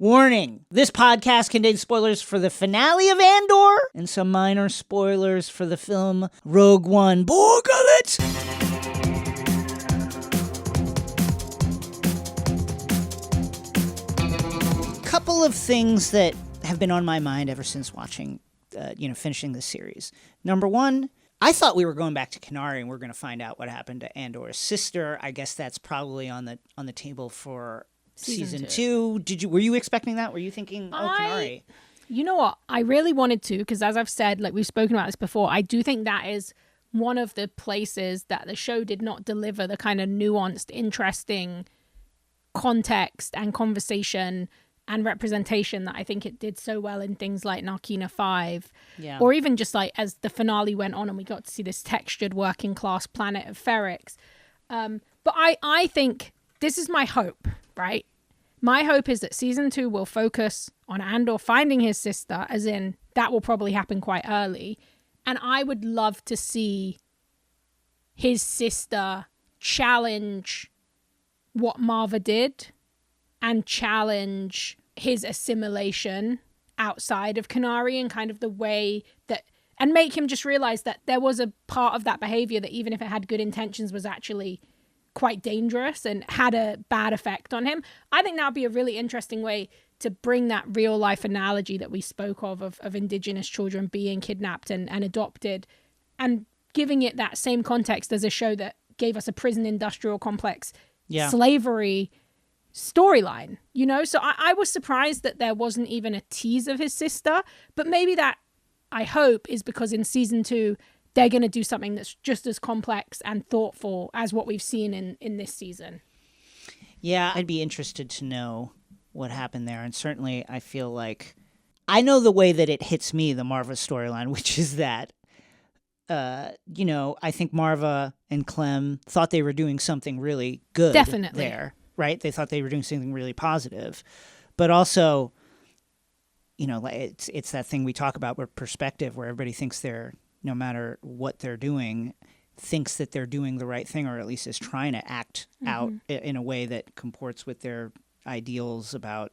Warning, this podcast contains spoilers for the finale of Andor and some minor spoilers for the film Rogue One. Borgullet! Couple of things that have been on my mind ever since watching, finishing this series. Number one, I thought we were going back to Kenari and we're going to find out what happened to Andor's sister. I guess that's probably on the table for season two. Were you expecting that? Were you thinking, Kenari? You know what? I really wanted to, because as I've said, like we've spoken about this before, I do think that is one of the places that the show did not deliver the kind of nuanced, interesting context and conversation and representation that I think it did so well in things like Narkina 5. Yeah. Or even just like as the finale went on and we got to see this textured working class planet of Ferrix. But I think this is my hope, right? My hope is that season 2 will focus on Andor finding his sister, as in that will probably happen quite early. And I would love to see his sister challenge what Marva did and challenge his assimilation outside of Kenari and kind of the way that, and make him just realize that there was a part of that behavior that even if it had good intentions was actually quite dangerous and had a bad effect on him. I think that would be a really interesting way to bring that real life analogy that we spoke of Indigenous children being kidnapped and adopted, and giving it that same context as a show that gave us a prison industrial complex slavery storyline, So I was surprised that there wasn't even a tease of his sister, but maybe that, I hope, is because in season 2 they're going to do something that's just as complex and thoughtful as what we've seen in this season. Yeah, I'd be interested to know what happened there. And certainly I feel like I know the way that it hits me, the Marva storyline, which is that, I think Marva and Clem thought they were doing something really good there, right? They thought they were doing something really positive. But also, it's that thing we talk about with perspective, where everybody thinks they're, no matter what they're doing, thinks that they're doing the right thing, or at least is trying to act out in a way that comports with their ideals about,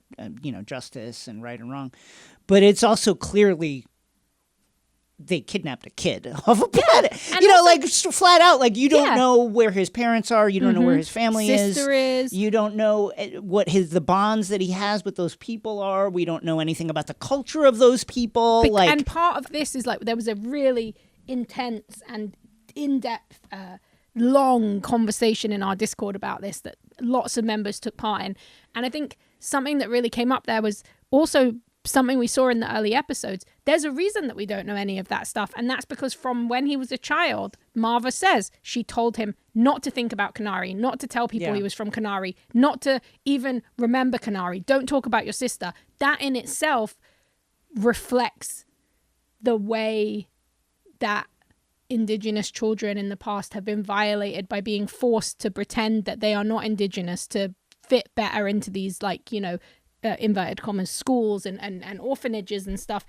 justice and right and wrong. But it's also they kidnapped a kid off a planet. Flat out, you don't know where his parents are. You don't know where his family is. You don't know what the bonds that he has with those people are. We don't know anything about the culture of those people. And part of this is there was a really intense and in-depth, long conversation in our Discord about this that lots of members took part in. And I think something that really came up there was also something we saw in the early episodes. There's a reason that we don't know any of that stuff, and that's because from when he was a child, Marva says she told him not to think about Kenari, not to tell people he was from Kenari, not to even remember Kenari, don't talk about your sister. That in itself reflects the way that Indigenous children in the past have been violated by being forced to pretend that they are not Indigenous to fit better into these inverted commas schools and orphanages and stuff.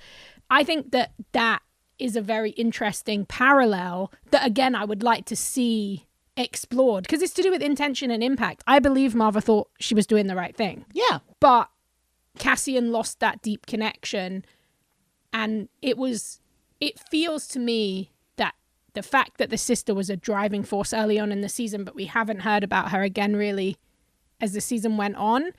I think that is a very interesting parallel that, again, I would like to see explored, because it's to do with intention and impact. I believe Marva thought she was doing the right thing. Yeah. But Cassian lost that deep connection, and it feels to me that the fact that the sister was a driving force early on in the season, but we haven't heard about her again really as the season went on,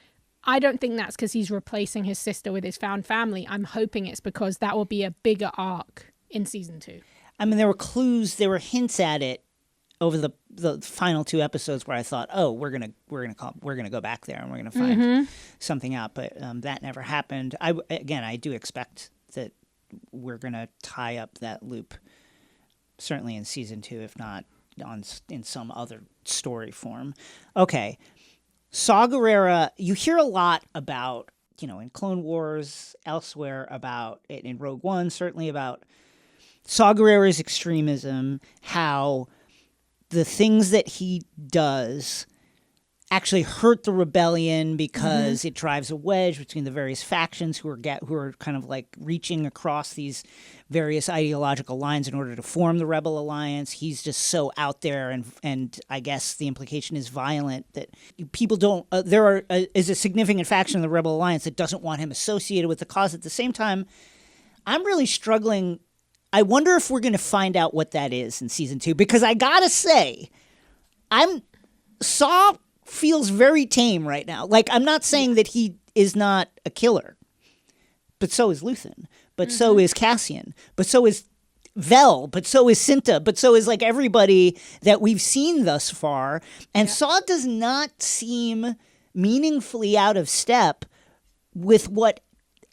I don't think that's because he's replacing his sister with his found family. I'm hoping it's because that will be a bigger arc in season 2. I mean, there were clues, there were hints at it over the final 2 episodes where I thought, we're gonna go back there and we're gonna find something out, but that never happened. I do expect that we're gonna tie up that loop, certainly in season 2, if not in some other story form. Okay. Saw Gerrera, you hear a lot about, in Clone Wars, elsewhere, about it in Rogue One, certainly about Saw Gerrera's extremism, how the things that he does actually hurt the rebellion because it drives a wedge between the various factions who are kind of like reaching across these various ideological lines in order to form the Rebel Alliance. He's just so out there, and I guess the implication is violent, that people don't. Is a significant faction of the Rebel Alliance that doesn't want him associated with the cause. At the same time, I'm really struggling. I wonder if we're going to find out what that is in season 2, because I gotta say, Saw feels very tame right now. Like, I'm not saying that he is not a killer, but so is Luthen, but so is Cassian, but so is Vel, but so is Cinta, but so is like everybody that we've seen thus far. And Saw does not seem meaningfully out of step with what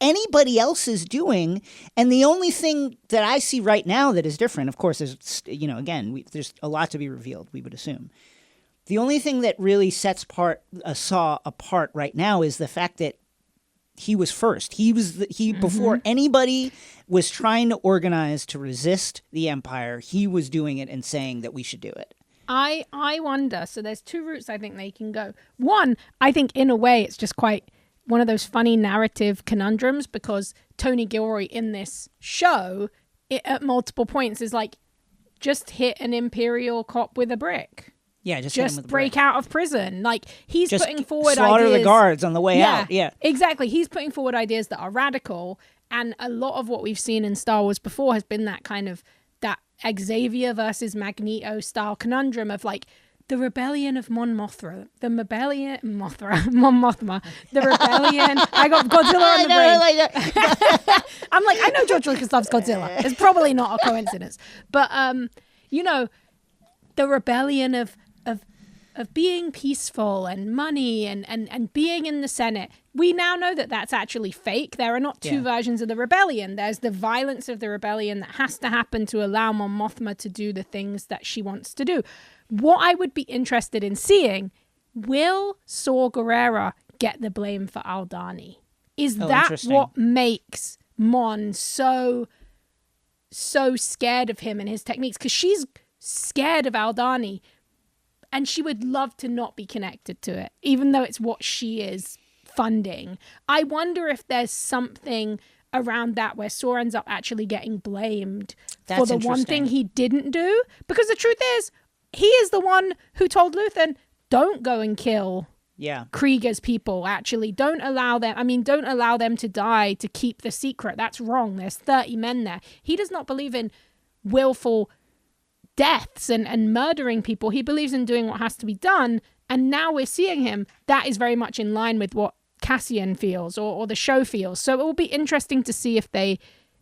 anybody else is doing. And the only thing that I see right now that is different, of course, is, again, there's a lot to be revealed, we would assume. The only thing that really sets Saw apart right now is the fact that he was first. He before anybody was trying to organize to resist the Empire, he was doing it and saying that we should do it. I wonder. So there's 2 routes I think they can go. One, I think in a way it's just quite one of those funny narrative conundrums, because Tony Gilroy in this show at multiple points is like, just hit an Imperial cop with a brick. Yeah, just break out of prison. Like, he's just putting forward slaughter ideas. The guards on the way out. Yeah, exactly. He's putting forward ideas that are radical, and a lot of what we've seen in Star Wars before has been that kind of that Xavier versus Magneto style conundrum of like the rebellion of Mon Mothma, the rebellion Mon Mothma, the rebellion. I got Godzilla on the brain. I'm like, I know George Lucas loves Godzilla. It's probably not a coincidence, but the rebellion of being peaceful and money and being in the Senate. We now know that that's actually fake. There are not 2 versions of the rebellion. There's the violence of the rebellion that has to happen to allow Mon Mothma to do the things that she wants to do. What I would be interested in seeing, will Saw Gerrera get the blame for Aldhani? Is that what makes Mon so scared of him and his techniques? Because she's scared of Aldhani, and she would love to not be connected to it, even though it's what she is funding. I wonder if there's something around that where Saw ends up actually getting blamed for the one thing he didn't do. Because the truth is, he is the one who told Luthen, don't go and kill Krieger's people, actually. Don't allow them to die to keep the secret. That's wrong. There's 30 men there. He does not believe in willful deaths and murdering people. He believes in doing what has to be done, and now we're seeing him. That is very much in line with what Cassian feels or the show feels. So it will be interesting to see if they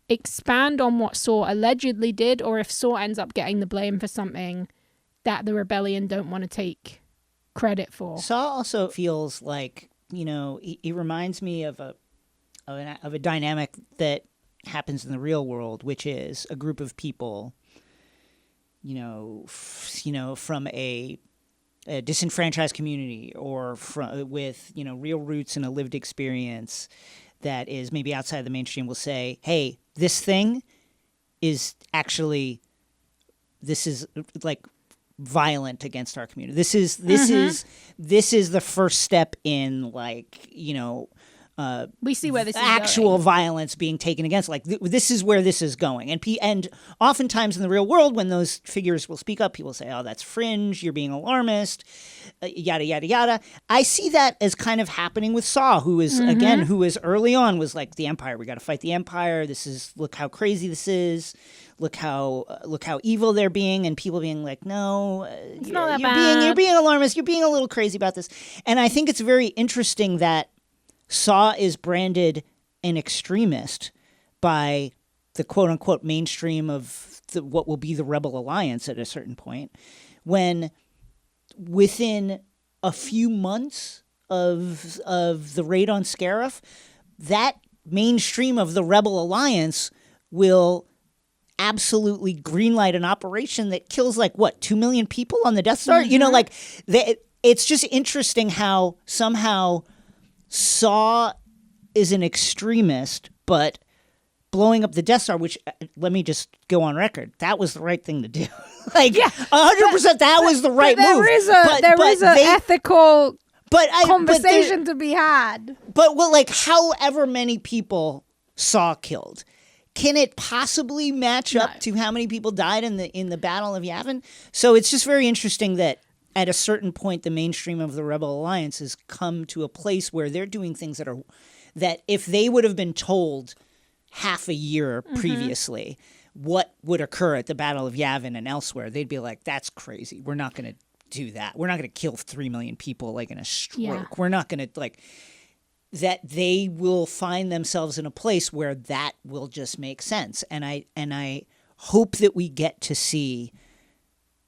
expand on what Saw allegedly did, or if Saw ends up getting the blame for something that the rebellion don't want to take credit for. Saw also feels like, he reminds me of a dynamic that happens in the real world, which is a group of people from a disenfranchised community, or with real roots and a lived experience that is maybe outside the mainstream, will say, hey, this thing is actually, this is like violent against our community. This is the first step in, like, we see where this is actual going. Violence being taken against. Like, this is where this is going. And oftentimes in the real world, when those figures will speak up, people say, oh, that's fringe, you're being alarmist, yada, yada, yada. I see that as kind of happening with Saw, who is, again, who is early on was like, the Empire, we got to fight the Empire. Look how crazy this is. Look how evil they're being, and people being like, no, it's not that bad. You're being alarmist. You're being a little crazy about this. And I think it's very interesting that Saw is branded an extremist by the quote-unquote mainstream of what will be the Rebel Alliance at a certain point, when within a few months of the raid on Scarif, that mainstream of the Rebel Alliance will absolutely greenlight an operation that kills 2 million people on the Death Star. It's just interesting how somehow Saw is an extremist, but blowing up the Death Star, which, let me just go on record, that was the right thing to do. 100%, that was the right move. There is an ethical conversation to be had. But like however many people Saw killed, can it possibly match up to how many people died in the Battle of Yavin? So it's just very interesting that at a certain point, the mainstream of the Rebel Alliance has come to a place where they're doing things that if they would have been told half a year previously what would occur at the Battle of Yavin and elsewhere, they'd be like, that's crazy. We're not going to do that. We're not going to kill 3 million people like in a stroke. Yeah. We're not going to that they will find themselves in a place where that will just make sense. And I hope that we get to see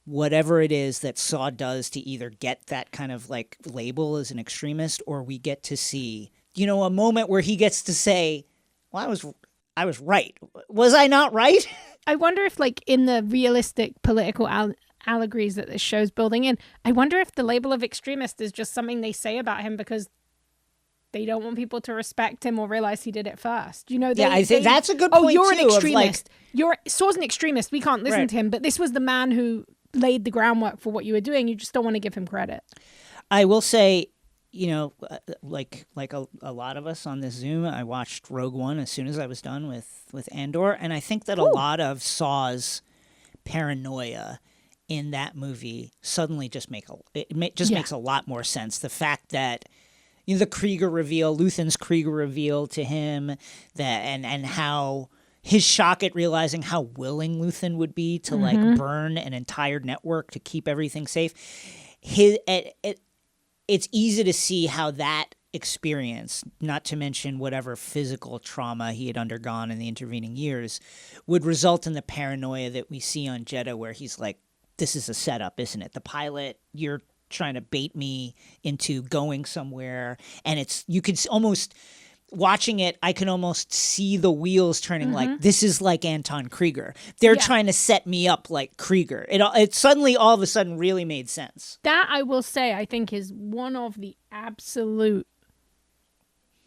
whatever it is that Saw does to either get that kind of like label as an extremist, or we get to see, a moment where he gets to say, well, I was right. Was I not right? I wonder if like in the realistic political allegories that this show's building in, I wonder if the label of extremist is just something they say about him because they don't want people to respect him or realize he did it first. I think that's a good point. Oh, you're too, an extremist. Saw's an extremist. We can't listen right. to him. But this was the man who laid the groundwork for what you were doing. You just don't want to give him credit. I will say, like a lot of us on this Zoom, I watched Rogue One as soon as I was done with Andor, and I think that a lot of Saw's paranoia in that movie suddenly just makes a lot more sense. The fact that the Krieger reveal, Luthen's Krieger reveal to him, and how his shock at realizing how willing Luthen would be to like burn an entire network to keep everything safe. It's easy to see how that experience, not to mention whatever physical trauma he had undergone in the intervening years, would result in the paranoia that we see on Jedha, where he's like, this is a setup, isn't it? The pilot, you're trying to bait me into going somewhere. And you could almost, watching it, I can almost see the wheels turning like, this is like Anton Krieger. They're trying to set me up like Krieger. It suddenly, all of a sudden, really made sense. That, I will say, I think is one of the absolute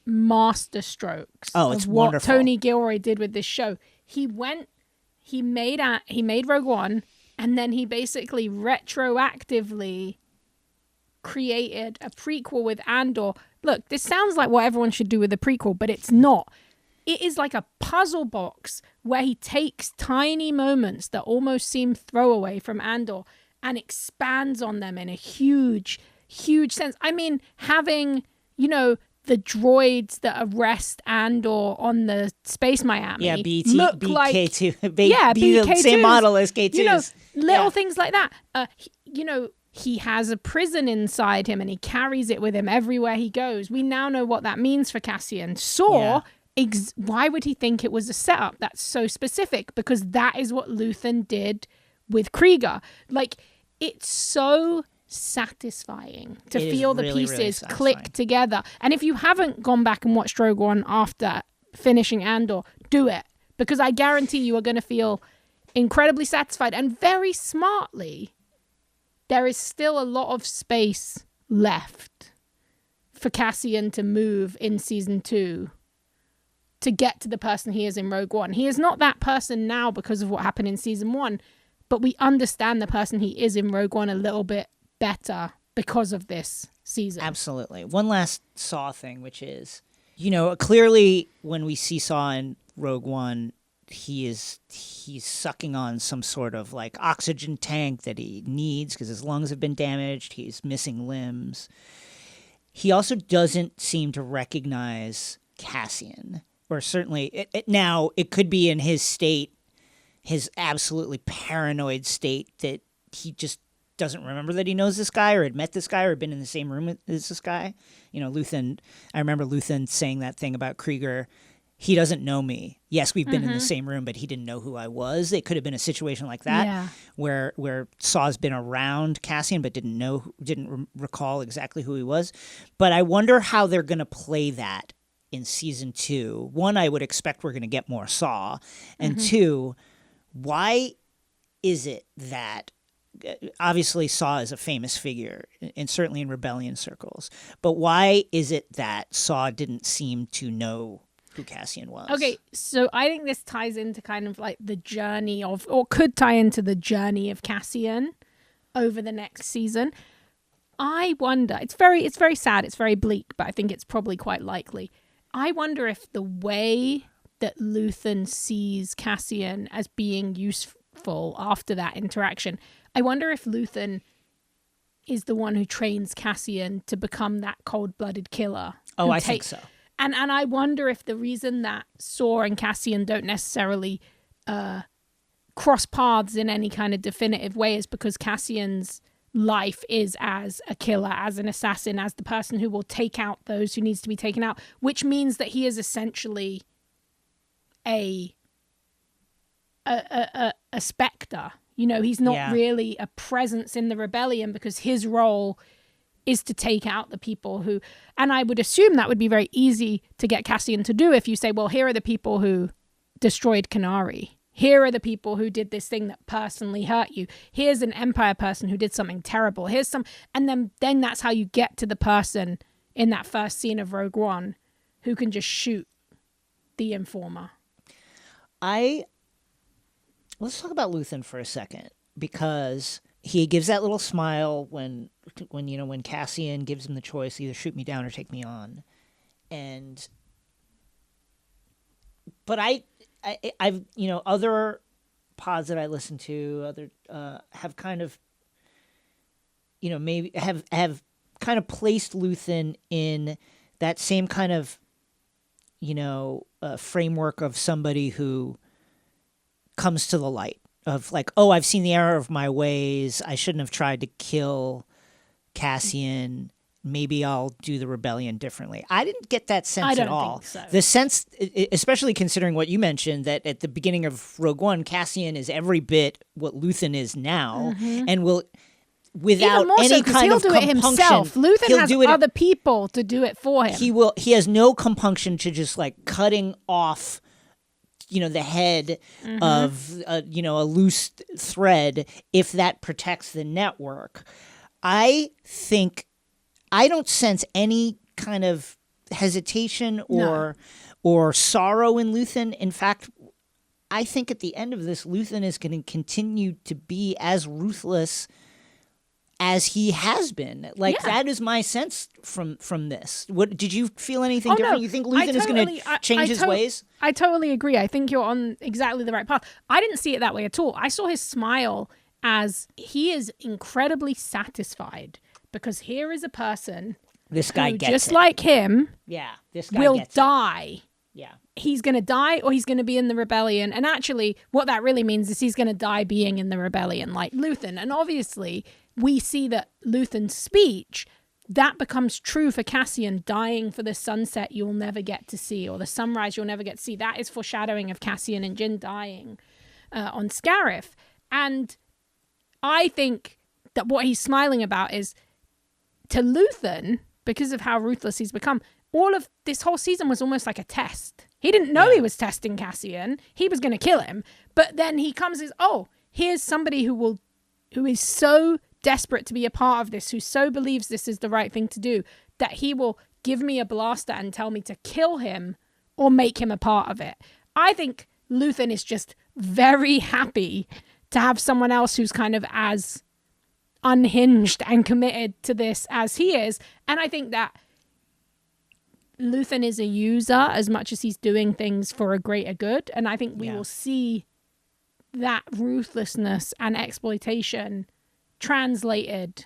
master strokes of what wonderful. Tony Gilroy did with this show. He made Rogue One, and then he basically retroactively created a prequel with Andor. Look, this sounds like what everyone should do with a prequel, but it's not. It is like a puzzle box where he takes tiny moments that almost seem throwaway from Andor and expands on them in a huge, huge sense. I mean, having, the droids that arrest Andor on the Space Miami look like BK2. BK2, same model as K2s. Little things like that. He has a prison inside him and he carries it with him everywhere he goes. We now know what that means for Cassian. Saw, why would he think it was a setup? That's so specific, because that is what Luthen did with Krieger. Like, it's so satisfying to feel the pieces click together. And if you haven't gone back and watched Rogue One after finishing Andor, do it, because I guarantee you are going to feel incredibly satisfied. And very smartly, there is still a lot of space left for Cassian to move in season 2 to get to the person he is in Rogue One. He is not that person now because of what happened in season 1, but we understand the person he is in Rogue One a little bit better because of this season. Absolutely. One last Saw thing, which is, clearly when we see Saw in Rogue One, he's sucking on some sort of like oxygen tank that he needs because his lungs have been damaged. He's missing limbs. He also doesn't seem to recognize Cassian, or certainly now it could be in his state, his absolutely paranoid state, that he just doesn't remember that he knows this guy or had met this guy or been in the same room as this guy. Luthen, I remember Luthen saying that thing about Krieger. He doesn't know me. Yes, we've been in the same room, but he didn't know who I was. It could have been a situation like that, where Saw's been around Cassian but didn't recall exactly who he was. But I wonder how they're going to play that in season 2. One, I would expect we're going to get more Saw, and 2, why is it that obviously Saw is a famous figure, and certainly in rebellion circles, but why is it that Saw didn't seem to know who Cassian was? Okay, so I think this ties into kind of like the journey of, or could tie into the journey of Cassian over the next season. I wonder, it's very sad, it's very bleak, but I think it's probably quite likely. I wonder if the way that Luthen sees Cassian as being useful after that interaction, I wonder if Luthen is the one who trains Cassian to become that cold-blooded killer. Oh, I think so. And I wonder if the reason that Saw and Cassian don't necessarily cross paths in any kind of definitive way is because Cassian's life is as a killer, as an assassin, as the person who will take out those who needs to be taken out, which means that he is essentially a specter. You know, he's not really a presence in the rebellion because his role is to take out the people who, and I would assume that would be very easy to get Cassian to do if you say, well, here are the people who destroyed Kenari. Here are the people who did this thing that personally hurt you. Here's an Empire person who did something terrible. Here's some, and then that's how you get to the person in that first scene of Rogue One who can just shoot the informer. Let's talk about Luthen for a second, because he gives that little smile when Cassian gives him the choice, either shoot me down or take me on. But I've other pods that I listen to, have kind of, maybe have kind of placed Luthen in that same kind of, framework of somebody who comes to the light of like, oh, I've seen the error of my ways. I shouldn't have tried to kill Cassian. Maybe I'll do the rebellion differently. I didn't get that sense at all. Think so. The sense, especially considering what you mentioned, that at the beginning of Rogue One, Cassian is every bit what Luthen is now, and will, without any kind of compunction, himself. Luthen has other people to do it for him. He has no compunction to just like cutting off, the head of, a loose thread if that protects the network. I don't sense any kind of hesitation or sorrow in Luthen. In fact, I think at the end of this, Luthen is going to continue to be as ruthless as he has been. That is my sense from this. What did you feel anything different? No. You think Luthen is going to change his ways? I totally agree. I think you're on exactly the right path. I didn't see it that way at all. I saw his smile as he is incredibly satisfied because here is a person this guy who, gets just it. like him, this guy will gets die. It. Yeah. He's going to die or he's going to be in the rebellion. And actually, what that really means is he's going to die being in the rebellion like Luthen. And obviously, we see that Luthen's speech, that becomes true for Cassian, dying for the sunset you'll never get to see or the sunrise you'll never get to see. That is foreshadowing of Cassian and Jyn dying on Scarif. And I think that what he's smiling about is, to Luthen, because of how ruthless he's become, all of this whole season was almost like a test. He didn't know he was testing Cassian. He was going to kill him. But then he comes and says, oh, here's somebody who is so desperate to be a part of this, who so believes this is the right thing to do, that he will give me a blaster and tell me to kill him or make him a part of it. I think Luthen is just very happy to have someone else who's kind of as unhinged and committed to this as he is. And I think that Luthen is a user as much as he's doing things for a greater good. And I think we will see that ruthlessness and exploitation translated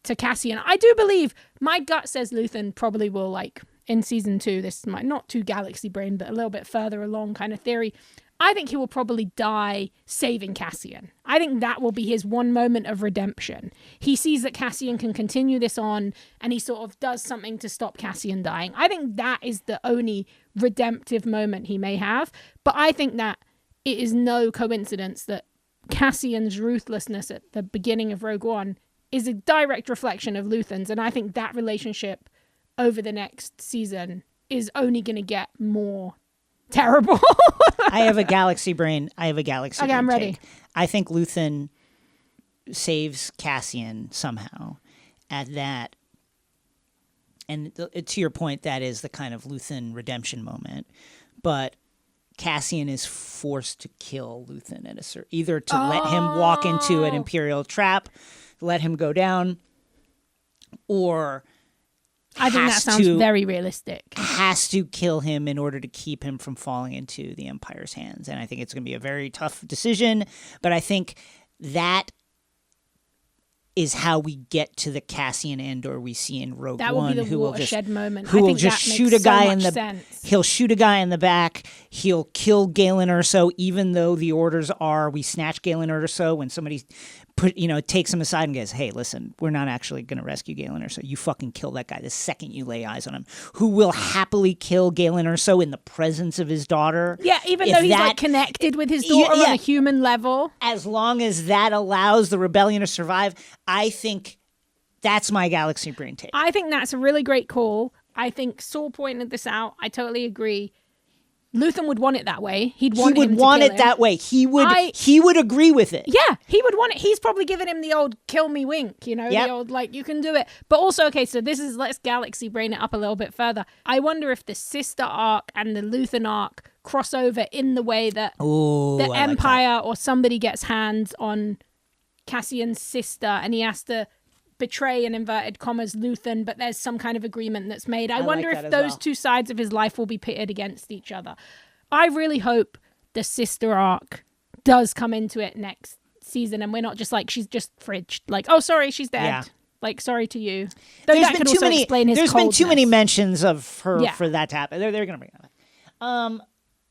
to Cassian. I do believe, my gut says Luthen probably will, like, in season 2, this is my not too galaxy brain, but a little bit further along kind of theory. I think he will probably die saving Cassian. I think that will be his one moment of redemption. He sees that Cassian can continue this on, and he sort of does something to stop Cassian dying. I think that is the only redemptive moment he may have. But I think that it is no coincidence that Cassian's ruthlessness at the beginning of Rogue One is a direct reflection of Luthen's, and I think that relationship over the next season is only going to get more terrible. I have a galaxy brain. Okay, I'm ready. Take. I think Luthen saves Cassian somehow at that. And to your point, that is the kind of Luthen redemption moment. But Cassian is forced to kill Luthen at either to let him walk into an Imperial trap, let him go down, or I think that sounds very realistic. Has to kill him in order to keep him from falling into the Empire's hands. And I think it's going to be a very tough decision, but I think that is how we get to the Cassian Andor we see in Rogue One. That will be the watershed moment. Who will just shoot a guy in the He'll shoot a guy in the back. He'll kill Galen Erso, even though the orders are we snatch Galen Erso when somebody takes him aside and goes, hey, listen, we're not actually going to rescue Galen Erso. You fucking kill that guy the second you lay eyes on him. Who will happily kill Galen Erso in the presence of his daughter? Yeah, even though he's like connected with his daughter on a human level. As long as that allows the rebellion to survive, I think that's my galaxy brain take. I think that's a really great call. I think Saul pointed this out. I totally agree. Luthen would want it that way. He would want it that way. He would agree with it. Yeah, he would want it. He's probably giving him the old kill me wink, the old you can do it. But also, okay, so let's galaxy brain it up a little bit further. I wonder if the sister arc and the Luthen arc cross over in the way that the Empire or somebody gets hands on Cassian's sister and he has to betray, in inverted commas, Luthen, but there's some kind of agreement that's made. I wonder if those two sides of his life will be pitted against each other. I really hope the sister arc does come into it next season and we're not just like, she's just fridged. Like, oh, sorry, she's dead. Yeah. Like, sorry to you. There's been too many mentions of her for that to happen. They're going to bring it up.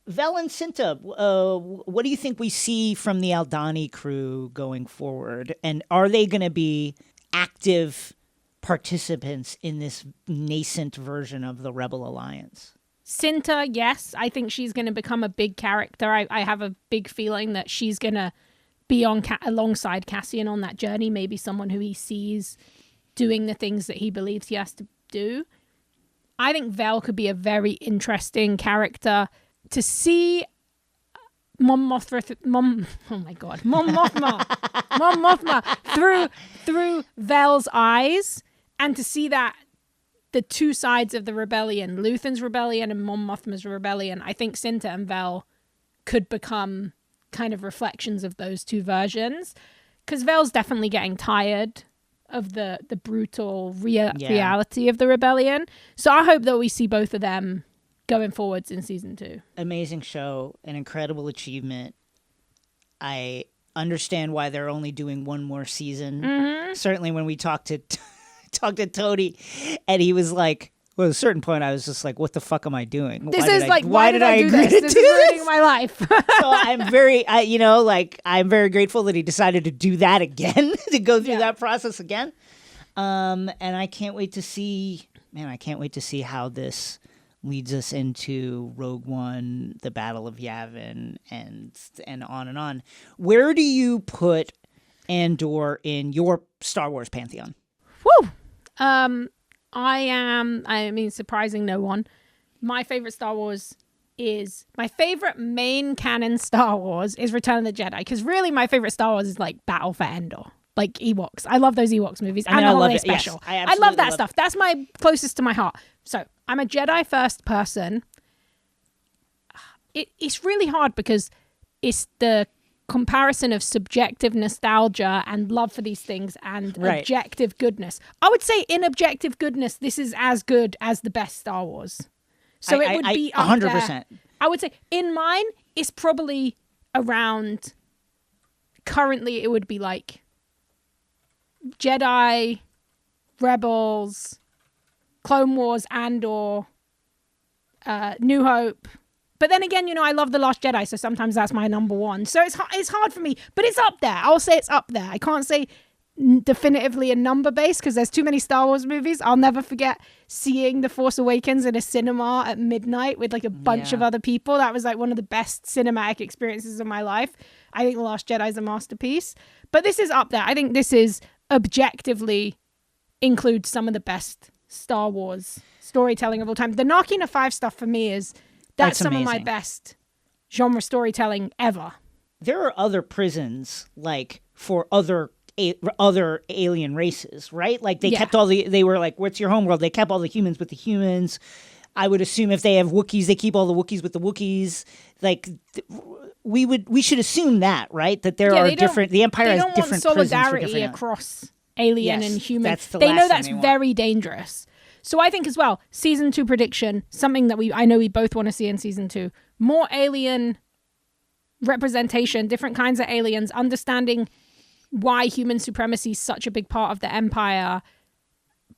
Vel and Cinta, what do you think we see from the Aldhani crew going forward? And are they going to be active participants in this nascent version of the Rebel Alliance? Cinta, yes. I think she's going to become a big character. I have a big feeling that she's going to be alongside Cassian on that journey, maybe someone who he sees doing the things that he believes he has to do. I think Vel could be a very interesting character to see. Mom Mothma through Vel's eyes, and to see that the two sides of the rebellion, Luthen's rebellion and Mon Mothma's rebellion, I think Cinta and Vel could become kind of reflections of those two versions, because Vel's definitely getting tired of the brutal reality of the rebellion. So I hope that we see both of them going forwards in season 2. Amazing show, an incredible achievement. I understand why they're only doing one more season. Mm-hmm. Certainly when we talked to Tony, and he was like, well, at a certain point I was just like, what the fuck am I doing? Why did I agree to do this? This is ruining my life. So I'm very grateful that he decided to do that again, to go through that process again. And I can't wait to see how this leads us into Rogue One, the Battle of Yavin, and on and on. Where do you put Andor in your Star Wars pantheon? Woo! Surprising no one. My favorite main canon Star Wars is Return of the Jedi, because really my favorite Star Wars is like Battle for Endor. Like Ewoks. I love those Ewoks movies. And the Holiday Special. Yes, I love that stuff. That's my closest to my heart. So I'm a Jedi first person. It's really hard because it's the comparison of subjective nostalgia and love for these things and objective goodness. I would say in objective goodness, this is as good as the best Star Wars. So it would be 100%. There. I would say in mine, it's probably around, currently it would be like Jedi, Rebels, Clone Wars, Andor, New Hope. But then again, I love The Last Jedi, so sometimes that's my number one. So it's hard for me, but it's up there. I'll say it's up there. I can't say definitively a number base because there's too many Star Wars movies. I'll never forget seeing The Force Awakens in a cinema at midnight with like a bunch of other people. That was like one of the best cinematic experiences of my life. I think The Last Jedi is a masterpiece. But this is up there. I think this is objectively includes some of the best Star Wars storytelling of all time. The Narkina 5 stuff for me that's some amazing. Of my best genre storytelling ever. There are other prisons like for other alien races, right? Like they kept they were like, what's your homeworld? They kept all the humans with the humans. I would assume if they have Wookiees, they keep all the Wookiees with the Wookiees. Like we should assume that, right? That there are different. The Empire has different prisons for different. Across alien Yes, and human. that's the They last know thing that's they want. very dangerous. So I think as well, season 2 prediction, something that I know we both want to see in season 2, more alien representation, different kinds of aliens, understanding why human supremacy is such a big part of the Empire,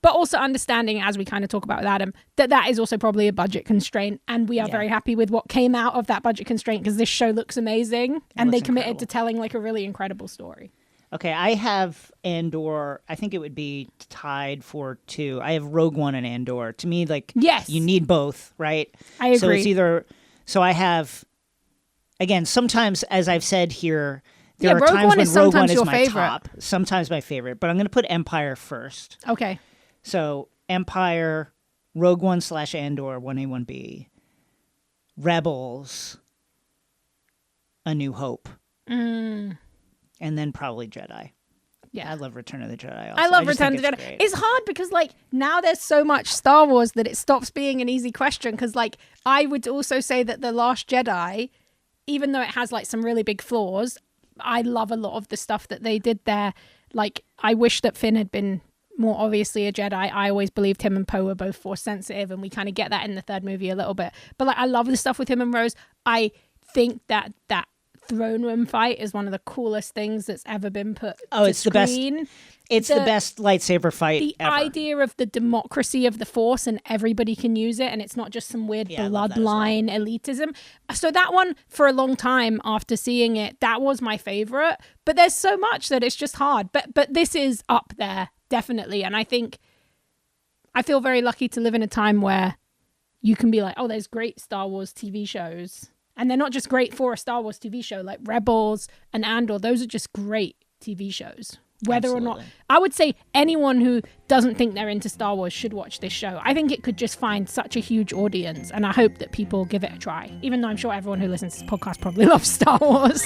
but also understanding, as we kind of talk about with Adam, that is also probably a budget constraint, and we are very happy with what came out of that budget constraint, because this show looks amazing, and they committed to telling like a really incredible story. Okay, I have Andor. I think it would be tied for 2. I have Rogue One and Andor. To me, like, Yes. you need both, right? I agree. So it's either. So I have. Again, sometimes, as I've said here, there are Rogue times One when is Rogue One sometimes is your my favorite. top. Sometimes my favorite, but I'm going to put Empire first. Okay. So Empire, Rogue One / Andor, 1A, 1B, Rebels, A New Hope. And then probably Jedi. Yeah. I love Return of the Jedi also. I love just Return think of the it's Jedi. great. It's hard because like now there's so much Star Wars that it stops being an easy question, because like I would also say that The Last Jedi, even though it has like some really big flaws, I love a lot of the stuff that they did there. Like I wish that Finn had been more obviously a Jedi. I always believed him and Poe were both Force sensitive, and we kind of get that in the 3rd movie a little bit. But like I love the stuff with him and Rose. I think that throne room fight is one of the coolest things that's ever been put to it's the best. screen. It's the best lightsaber fight The ever. idea of the democracy of the Force and everybody can use it, and it's not just some weird I love that as well. bloodline elitism. So that one, for a long time after seeing it, that was my favorite. But there's so much that it's just hard. But this is up there, definitely. And I think I feel very lucky to live in a time where you can be like, oh, there's great Star Wars TV shows. And they're not just great for a Star Wars TV show, like Rebels and Andor. Those are just great TV shows. Whether or not, I would say anyone who doesn't think they're into Star Wars should watch this show. I think it could just find such a huge audience, and I hope that people give it a try. Even though I'm sure everyone who listens to this podcast probably loves Star Wars.